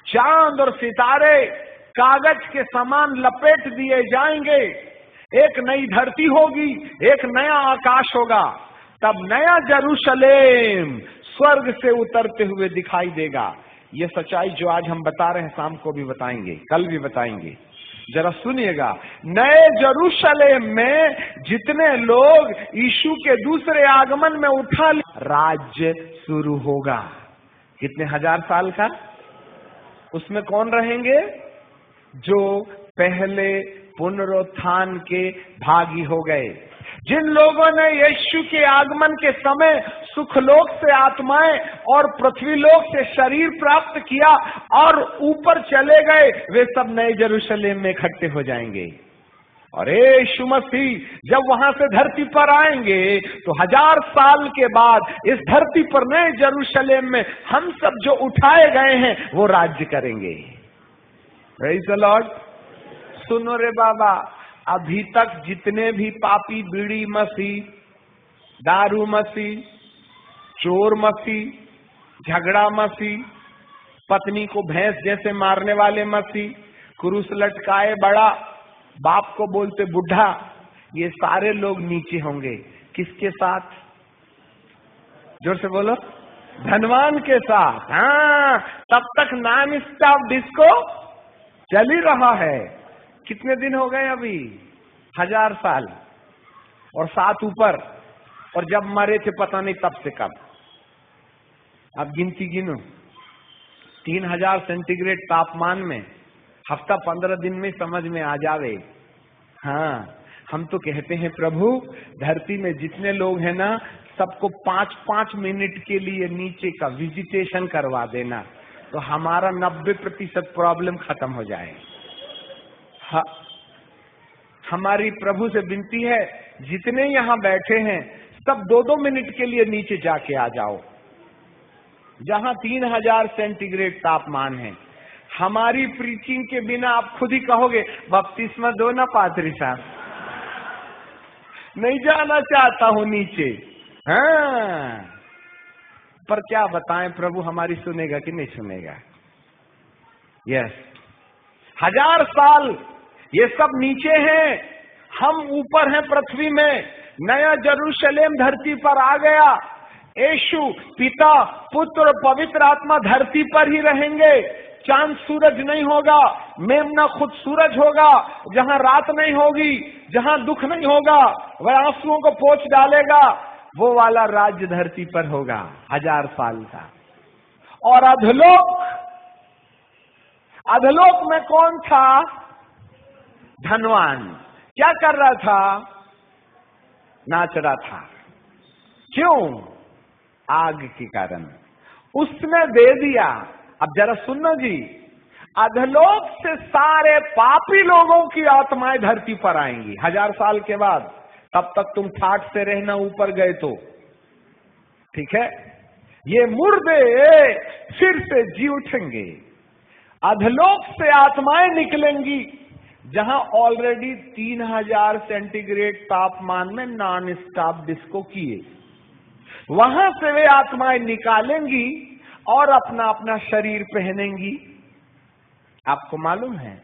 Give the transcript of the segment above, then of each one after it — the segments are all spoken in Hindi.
चांद और सितारे कागज के समान लपेट दिए जाएंगे, एक नई धरती होगी, एक नया आकाश होगा, तब नया जेरूशलेम स्वर्ग से उतरते हुए दिखाई देगा। ये सच्चाई जो आज हम बता रहे हैं शाम को भी बताएंगे, कल भी बताएंगे, जरा सुनिएगा। नए जेरूशलेम में जितने लोग यीशु के दूसरे आगमन में उठा राज्य शुरू होगा। कितने हजार साल का? उसमें कौन रहेंगे? जो पहले पुनरुत्थान के भागी हो गए, जिन लोगों ने यीशु के आगमन के समय सुखलोक से आत्माएं और पृथ्वीलोक से शरीर प्राप्त किया और ऊपर चले गए, वे सब नए जेरूशलेम में इकट्ठे हो जाएंगे। और यीशु मसीह जब वहां से धरती पर आएंगे तो 1000 साल के बाद इस धरती पर नए जेरूशलेम में हम सब जो उठाए गए हैं वो राज्य करेंगे। Praise the Lord. सुनो रे बाबा, अभी तक जितने भी पापी बीड़ी मसीह, दारू मसीह, चोर मसीह, झगड़ा मसीह, पत्नी को भैंस जैसे मारने वाले मसीह, क्रूस लटकाए बड़ा, बाप को बोलते बुढ़ा, ये सारे लोग नीचे होंगे। किसके साथ? जोर से बोलो। धनवान के साथ। हाँ, तब तक नॉन स्टॉप डिस्को चल ही रहा है। कितने दिन हो गए अभी? 1000 साल और 7 ऊपर, और जब मरे थे पता नहीं तब से कब। अब गिनती गिनो, 3000 सेंटीग्रेड तापमान में हफ्ता 15 दिन में समझ में आ जावे। हाँ, हम तो कहते हैं प्रभु धरती में जितने लोग हैं ना, सबको 5-5 मिनट के लिए नीचे का विजिटेशन करवा देना, तो हमारा 90% प्रॉब्लम खत्म हो जाए। हमारी प्रभु से विनती है, जितने यहाँ बैठे हैं सब 2-2 मिनट के लिए नीचे जाके आ जाओ, जहां 3000 सेंटीग्रेड तापमान है। हमारी प्रीचिंग के बिना आप खुद ही कहोगे बपतिस्मा दो ना पादरी साहब, नहीं जाना चाहता हूं नीचे। हाँ, पर क्या बताएं प्रभु हमारी सुनेगा कि नहीं सुनेगा? यस, 1000 साल ये सब नीचे हैं, हम ऊपर हैं पृथ्वी में। नया जेरूशलेम धरती पर आ गया। यीशु पिता, पुत्र और पवित्र आत्मा धरती पर ही रहेंगे। चांद सूरज नहीं होगा, मेमना खुद सूरज होगा। जहां रात नहीं होगी, जहां दुख नहीं होगा, वह आंसुओं को पोंछ डालेगा। वो वाला राज्य धरती पर होगा 1000 साल का। और अधलोक में कौन था? धनवान। क्या कर रहा था? नाच रहा था। क्यों? आग के कारण। उसने दे दिया। अब जरा सुनो जी, अधलोक से सारे पापी लोगों की आत्माएं धरती पर आएंगी 1000 साल के बाद। तब तक तुम ठाठ से रहना, ऊपर गए तो ठीक है। ये मुर्दे फिर से जी उठेंगे। अधलोक से आत्माएं निकलेंगी, जहां ऑलरेडी 3000 सेंटीग्रेड तापमान में नॉन स्टॉप डिस्को किए, वहां से वे आत्माएं निकालेंगी और अपना अपना शरीर पहनेंगी। आपको मालूम है,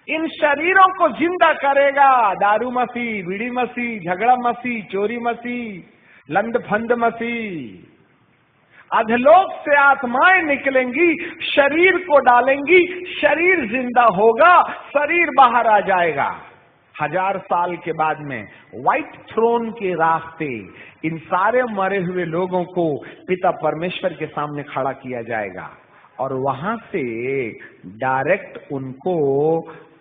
इन शरीरों को जिंदा करेगा दारू मसीह, बीड़ी मसीह, झगड़ा मसीह, चोरी मसीह, लंड फंद मसीह। अधलोक से आत्माएं निकलेंगी, शरीर को डालेंगी, शरीर जिंदा होगा, शरीर बाहर आ जाएगा। 1000 साल के बाद में व्हाइट थ्रोन के रास्ते इन सारे मरे हुए लोगों को पिता परमेश्वर के सामने खड़ा किया जाएगा, और वहां से डायरेक्ट उनको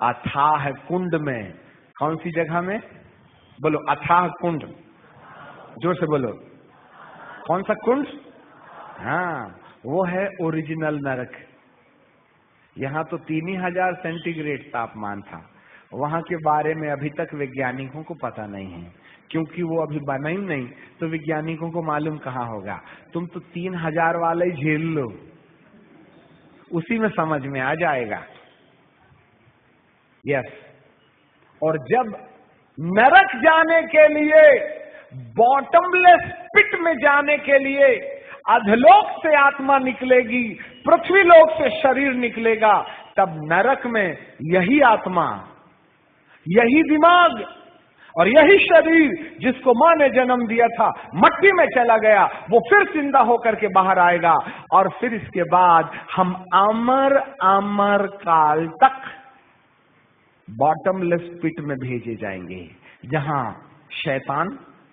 अथाह कुंड में, कौन सी जगह में? बोलो, अथाह कुंड। जोर से बोलो, कौन सा कुंड? हाँ, वो है ओरिजिनल नरक। यहाँ तो 3000 सेंटीग्रेड तापमान था, वहां के बारे में अभी तक वैज्ञानिकों को पता नहीं है, क्योंकि वो अभी बना ही नहीं, तो वैज्ञानिकों को मालूम कहाँ होगा। तुम तो 3000 वाला ही झेल लो, उसी में समझ में आ जाएगा। यस, और जब नरक जाने के लिए, बॉटमलेस पिट में जाने के लिए अधलोक से आत्मा निकलेगी, पृथ्वी लोक से शरीर निकलेगा, तब नरक में यही आत्मा, यही दिमाग और यही शरीर जिसको मां ने जन्म दिया था मट्टी में चला गया, वो फिर जिंदा होकर के बाहर आएगा। और फिर इसके बाद हम अमर अमर काल तक बॉटमलेस पिट में भेजे जाएंगे, जहां शैतान,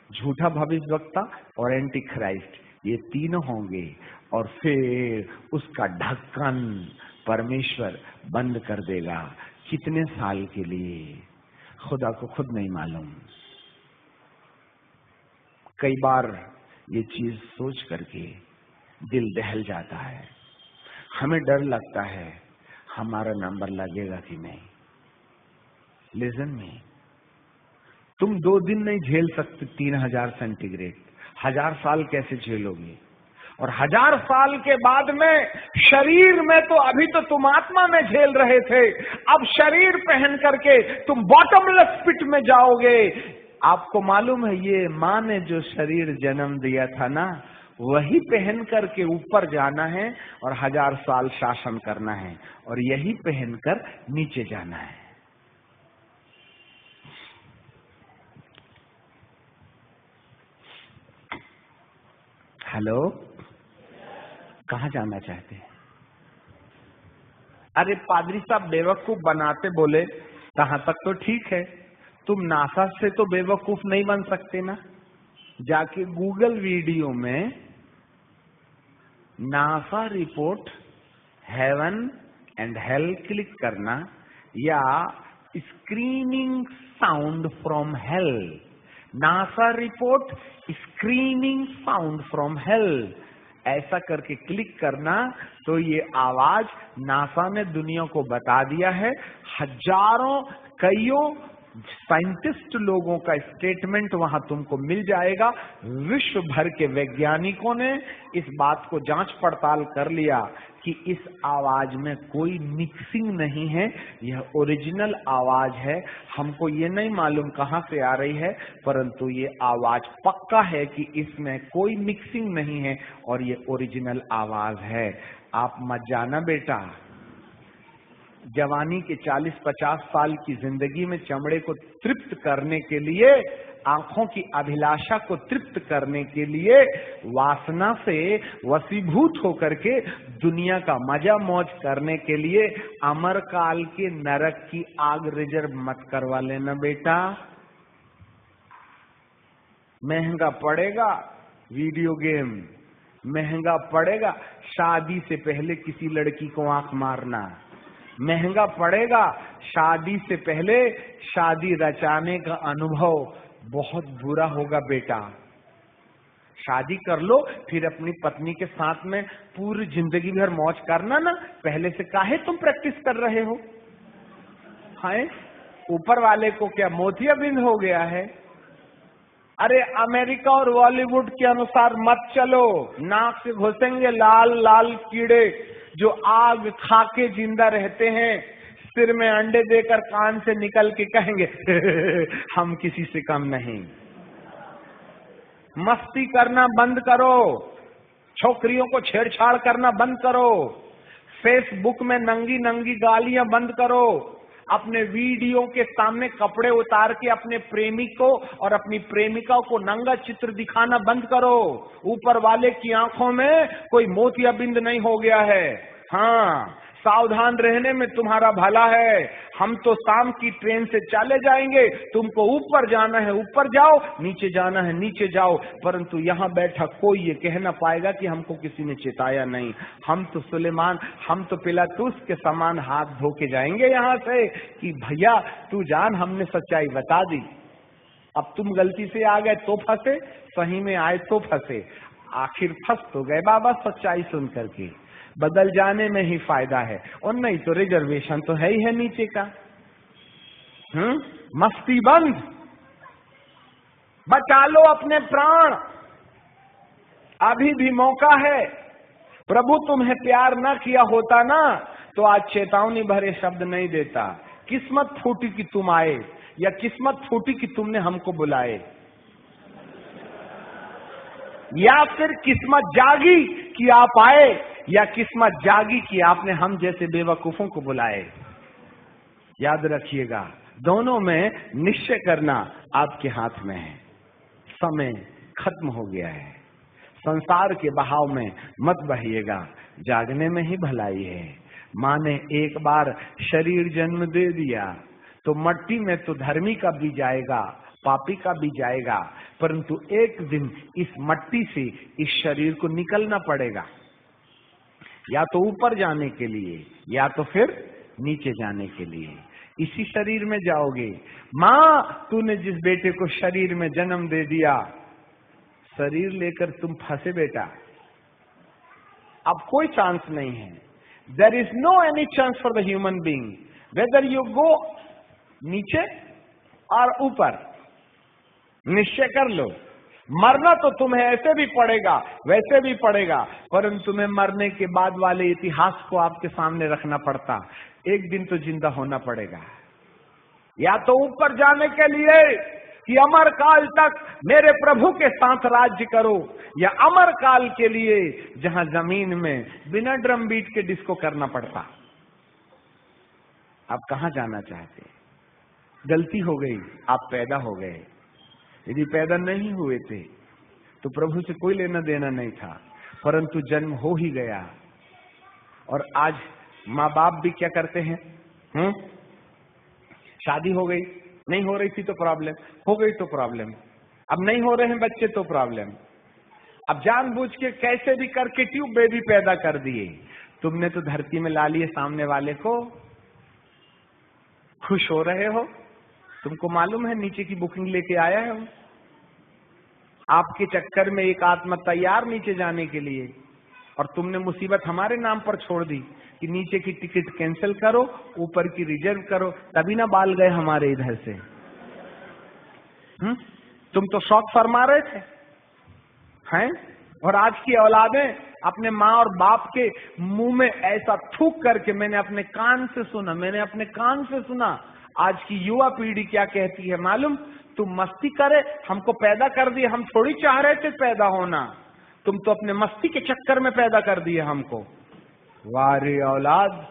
झूठा भविष्यवक्ता और एंटी क्राइस्ट ये तीनों होंगे। और फिर उसका ढक्कन परमेश्वर बंद कर देगा। कितने साल के लिए खुदा को खुद नहीं मालूम। कई बार ये चीज सोच करके दिल दहल जाता है, हमें डर लगता है हमारा नंबर लगेगा कि नहीं। लिसन में, तुम 2 दिन नहीं झेल सकते 3000 सेंटीग्रेड, 1000 साल कैसे झेलोगे? और 1000 साल के बाद में शरीर में, तो अभी तो तुम आत्मा में झेल रहे थे, अब शरीर पहन करके तुम बॉटमलेस पिट में जाओगे। आपको मालूम है ये मां ने जो शरीर जन्म दिया था ना, वही पहन करके ऊपर जाना है और 1000 साल शासन करना है, और यही पहनकर नीचे जाना है। हेलो, कहां जाना चाहते हैं? अरे पादरी साहब बेवकूफ बनाते बोले, कहां तक तो ठीक है, तुम नासा से तो बेवकूफ नहीं बन सकते ना। जाके गूगल वीडियो में NASA report heaven and hell click करना, या screening sound from hello, NASA report screening sound from hello, ऐसा करके क्लिक करना तो ये आवाज नासा ने दुनिया को बता दिया है। हजारों कईयों साइंटिस्ट लोगों का स्टेटमेंट वहां तुमको मिल जाएगा। विश्व भर के वैज्ञानिकों ने इस बात को जांच पड़ताल कर लिया कि इस आवाज में कोई मिक्सिंग नहीं है, यह ओरिजिनल आवाज है। हमको ये नहीं मालूम कहां से आ रही है, परंतु ये आवाज पक्का है कि इसमें कोई मिक्सिंग नहीं है और ये ओरिजिनल आवाज है। आप मत जाना बेटा, जवानी के 40-50 साल की जिंदगी में चमड़े को तृप्त करने के लिए, आंखों की अभिलाषा को तृप्त करने के लिए, वासना से वशीभूत होकर के दुनिया का मजा मौज करने के लिए अमर काल के नरक की आग रिजर्व मत करवा लेना बेटा। महंगा पड़ेगा वीडियो गेम, महंगा पड़ेगा शादी से पहले किसी लड़की को आंख मारना, महंगा पड़ेगा शादी से पहले शादी रचाने का अनुभव, बहुत बुरा होगा बेटा। शादी कर लो, फिर अपनी पत्नी के साथ में पूरी जिंदगी भर मौज करना ना। पहले से काहे तुम प्रैक्टिस कर रहे हो? हाय, ऊपर वाले को क्या मोतियाबिंद हो गया है? अरे अमेरिका और बॉलीवुड के अनुसार मत चलो, नाक से घुसेंगे लाल लाल कीड़े जो आग खा के जिंदा रहते हैं, सिर में अंडे देकर कान से निकल के कहेंगे हम किसी से कम नहीं। मस्ती करना बंद करो, छोकरियों को छेड़छाड़ करना बंद करो, फेसबुक में नंगी नंगी गालियां बंद करो, अपने वीडियो के सामने कपड़े उतार के अपने प्रेमी को और अपनी प्रेमिका को नंगा चित्र दिखाना बंद करो। ऊपर वाले की आंखों में कोई मोतियाबिंद नहीं हो गया है। हाँ, सावधान रहने में तुम्हारा भला है। हम तो शाम की ट्रेन से चले जाएंगे, तुमको ऊपर जाना है ऊपर जाओ, नीचे जाना है नीचे जाओ, परंतु यहाँ बैठा कोई ये कह ना पाएगा कि हमको किसी ने चेताया नहीं। हम तो सुलेमान, हम तो पिलातूस के समान हाथ धो के जाएंगे यहाँ से कि भैया तू जान, हमने सच्चाई बता दी। अब तुम गलती से आ गए तो फंसे, सही में आए तो फंसे, आखिर फंस तो गए बाबा सच्चाई सुन करके। बदल जाने में ही फायदा है, और नहीं तो रिजर्वेशन तो है ही है नीचे का। मस्ती बंद, बचा लो अपने प्राण, अभी भी मौका है। प्रभु तुम्हें प्यार ना किया होता ना तो आज चेतावनी भरे शब्द नहीं देता। किस्मत फूटी कि तुम आए, या किस्मत फूटी कि तुमने हमको बुलाए, या फिर किस्मत जागी कि आप आए, या किस्मत जागी कि आपने हम जैसे बेवकूफों को बुलाए। याद रखिएगा, दोनों में निश्चय करना आपके हाथ में है। समय खत्म हो गया है, संसार के बहाव में मत बहिएगा, जागने में ही भलाई है। माँ ने एक बार शरीर जन्म दे दिया तो मट्टी में तो धर्मी का भी जाएगा, पापी का भी जाएगा, परंतु एक दिन इस मट्टी से इस शरीर को निकलना पड़ेगा, या तो ऊपर जाने के लिए या तो फिर नीचे जाने के लिए। इसी शरीर में जाओगे। माँ, तूने जिस बेटे को शरीर में जन्म दे दिया, शरीर लेकर तुम फंसे बेटा, अब कोई चांस नहीं है। There is no any chance for the human being, whether you go नीचे और ऊपर। निश्चय कर लो, मरना तो तुम्हें ऐसे भी पड़ेगा वैसे भी पड़ेगा, परंतु तुम्हें मरने के बाद वाले इतिहास को आपके सामने रखना पड़ता। एक दिन तो जिंदा होना पड़ेगा, या तो ऊपर जाने के लिए कि अमर काल तक मेरे प्रभु के साथ राज्य करो, या अमर काल के लिए जहां जमीन में बिना ड्रम बीट के डिस्को करना पड़ता। आप कहां जाना चाहते? गलती हो गई, आप पैदा हो गए। यदि पैदा नहीं हुए थे तो प्रभु से कोई लेना देना नहीं था, परंतु जन्म हो ही गया। और आज माँ बाप भी क्या करते हैं? शादी हो गई, नहीं हो रही थी तो प्रॉब्लम, हो गई तो प्रॉब्लम, अब नहीं हो रहे हैं बच्चे तो प्रॉब्लम। अब जानबूझ के कैसे भी करके ट्यूब बेबी पैदा कर दिए। तुमने तो धरती में ला लिए सामने वाले को, खुश हो रहे हो। तुमको मालूम है नीचे की बुकिंग लेके आया है वो। आपके चक्कर में एक आत्मा तैयार नीचे जाने के लिए, और तुमने मुसीबत हमारे नाम पर छोड़ दी कि नीचे की टिकट कैंसिल करो, ऊपर की रिजर्व करो। तभी ना बाल गए हमारे इधर से। तुम तो शौक फरमा रहे थे हैं, और आज की औलादें अपने माँ और बाप के मुंह में ऐसा थूक करके, मैंने अपने कान से सुना आज की युवा पीढ़ी क्या कहती है मालूम? तुम मस्ती करे, हमको पैदा कर दिए, हम थोड़ी चाह रहे थे पैदा होना, तुम तो अपने मस्ती के चक्कर में पैदा कर दिए हमको। वारे औलाद,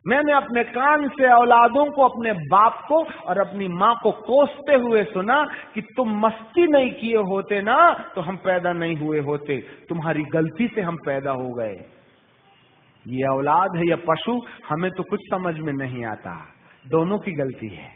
मैंने अपने कान से औलादों को, अपने बाप को और अपनी माँ को कोसते हुए सुना कि तुम मस्ती नहीं किए होते ना तो हम पैदा नहीं हुए होते, तुम्हारी गलती से हम पैदा हो गए। ये औलाद है या पशु, हमें तो कुछ समझ में नहीं आता, दोनों की गलती है।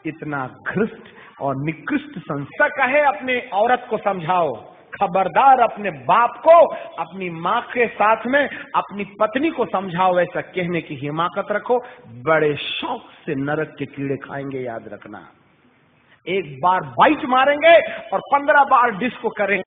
इतना घृष्ट और निकृष्ट संस्था का है, अपने औरत को समझाओ। खबरदार, अपने बाप को अपनी माँ के साथ में अपनी पत्नी को समझाओ, ऐसा कहने की हिमाकत रखो, बड़े शौक से नरक के कीड़े खाएंगे। याद रखना, एक बार बाइट मारेंगे और 15 बार डिस्को करेंगे।